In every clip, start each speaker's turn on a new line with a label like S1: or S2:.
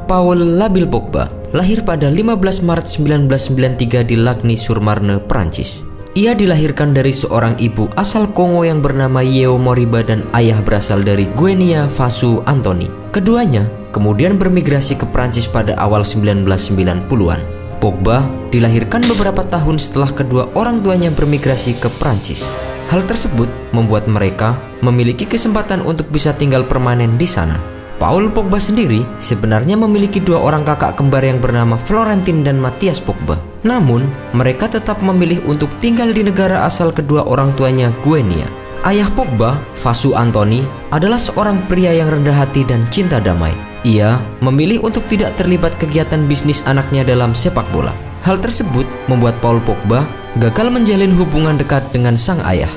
S1: Paul Labil Pogba lahir pada 15 Maret 1993 di Lagny-sur-Marne, Prancis. Ia dilahirkan dari seorang ibu asal Kongo yang bernama Yeo Moriba dan ayah berasal dari Guinea Faso Anthony. Keduanya kemudian bermigrasi ke Prancis pada awal 1990-an. Pogba dilahirkan beberapa tahun setelah kedua orang tuanya bermigrasi ke Prancis. Hal tersebut membuat mereka memiliki kesempatan untuk bisa tinggal permanen di sana. Paul Pogba sendiri sebenarnya memiliki dua orang kakak kembar yang bernama Florentin dan Matthias Pogba. Namun, mereka tetap memilih untuk tinggal di negara asal kedua orang tuanya, Guinea. Ayah Pogba, Faso Anthony, adalah seorang pria yang rendah hati dan cinta damai. Ia memilih untuk tidak terlibat kegiatan bisnis anaknya dalam sepak bola. Hal tersebut membuat Paul Pogba gagal menjalin hubungan dekat dengan sang ayah.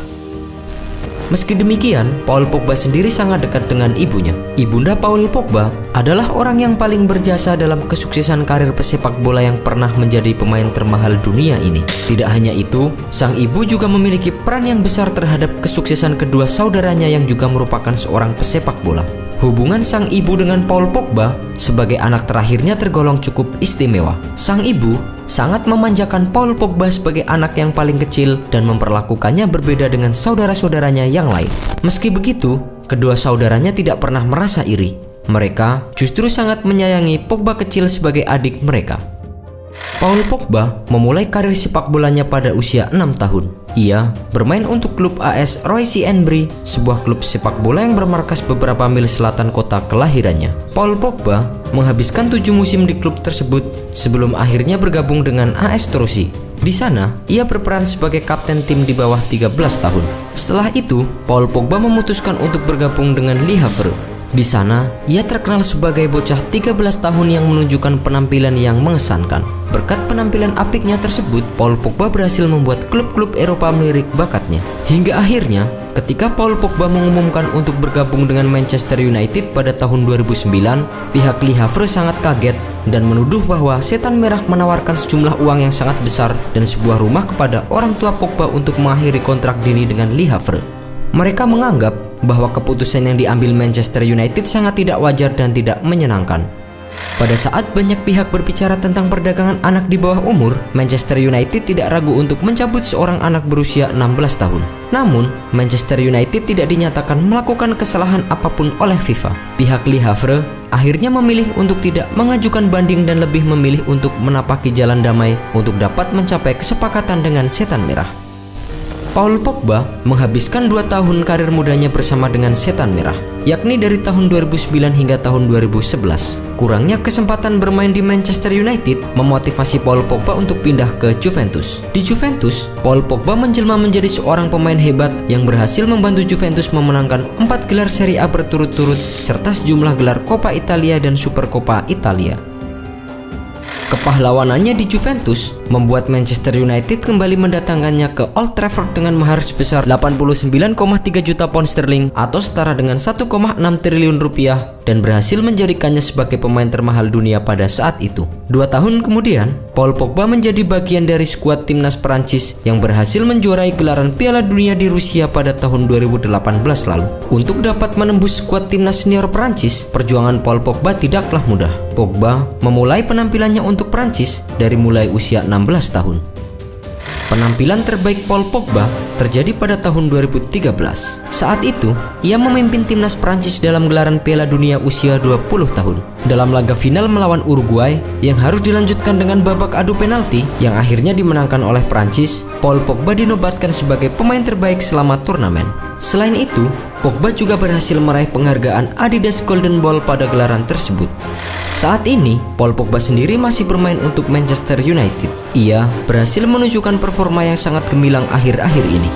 S1: Meski demikian, Paul Pogba sendiri sangat dekat dengan ibunya. Ibunda Paul Pogba adalah orang yang paling berjasa dalam kesuksesan karir pesepak bola yang pernah menjadi pemain termahal dunia ini. Tidak hanya itu, sang ibu juga memiliki peran yang besar terhadap kesuksesan kedua saudaranya yang juga merupakan seorang pesepak bola. Hubungan sang ibu dengan Paul Pogba sebagai anak terakhirnya tergolong cukup istimewa. Sang ibu sangat memanjakan Paul Pogba sebagai anak yang paling kecil dan memperlakukannya berbeda dengan saudara-saudaranya yang lain. Meski begitu, kedua saudaranya tidak pernah merasa iri. Mereka justru sangat menyayangi Pogba kecil sebagai adik mereka. Paul Pogba memulai karir sepak bolanya pada usia 6 tahun. Ia bermain untuk klub AS Roissy-en-Brie, sebuah klub sepak bola yang bermarkas beberapa mil selatan kota kelahirannya. Paul Pogba menghabiskan 7 musim di klub tersebut sebelum akhirnya bergabung dengan AS Torcy. Di sana, ia berperan sebagai kapten tim di bawah 13 tahun. Setelah itu, Paul Pogba memutuskan untuk bergabung dengan Le Havre. Di sana, ia terkenal sebagai bocah 13 tahun yang menunjukkan penampilan yang mengesankan. Berkat penampilan apiknya tersebut, Paul Pogba berhasil membuat klub-klub Eropa melirik bakatnya. Hingga akhirnya, ketika Paul Pogba mengumumkan untuk bergabung dengan Manchester United pada tahun 2009, pihak Le Havre sangat kaget dan menuduh bahwa Setan Merah menawarkan sejumlah uang yang sangat besar dan sebuah rumah kepada orang tua Pogba untuk mengakhiri kontrak dini dengan Le Havre. Mereka menganggap bahwa keputusan yang diambil Manchester United sangat tidak wajar dan tidak menyenangkan. Pada saat banyak pihak berbicara tentang perdagangan anak di bawah umur, Manchester United tidak ragu untuk mencabut seorang anak berusia 16 tahun. Namun, Manchester United tidak dinyatakan melakukan kesalahan apapun oleh FIFA. Pihak Le Havre akhirnya memilih untuk tidak mengajukan banding dan lebih memilih untuk menapaki jalan damai untuk dapat mencapai kesepakatan dengan Setan Merah. Paul Pogba menghabiskan 2 tahun karir mudanya bersama dengan Setan Merah, yakni dari tahun 2009 hingga tahun 2011. Kurangnya kesempatan bermain di Manchester United memotivasi Paul Pogba untuk pindah ke Juventus. Di Juventus, Paul Pogba menjelma menjadi seorang pemain hebat yang berhasil membantu Juventus memenangkan 4 gelar Serie A berturut-turut serta sejumlah gelar Coppa Italia dan Supercoppa Italia. Kepahlawanannya di Juventus membuat Manchester United kembali mendatangkannya ke Old Trafford dengan mahar sebesar 89,3 juta pound sterling atau setara dengan 1,6 triliun rupiah dan berhasil menjadikannya sebagai pemain termahal dunia pada saat itu. 2 tahun kemudian, Paul Pogba menjadi bagian dari skuad timnas Perancis yang berhasil menjuarai gelaran Piala Dunia di Rusia pada tahun 2018 lalu. Untuk dapat menembus skuad timnas senior Perancis, perjuangan Paul Pogba tidaklah mudah. Pogba memulai penampilannya untuk Perancis dari mulai usia 16 tahun. Penampilan terbaik Paul Pogba terjadi pada tahun 2013. Saat itu, ia memimpin timnas Prancis dalam gelaran Piala Dunia usia 20 tahun. Dalam laga final melawan Uruguay yang harus dilanjutkan dengan babak adu penalti yang akhirnya dimenangkan oleh Prancis, Paul Pogba dinobatkan sebagai pemain terbaik selama turnamen. Selain itu, Pogba juga berhasil meraih penghargaan Adidas Golden Ball pada gelaran tersebut. Saat ini, Paul Pogba sendiri masih bermain untuk Manchester United. Ia berhasil menunjukkan performa yang sangat gemilang akhir-akhir ini.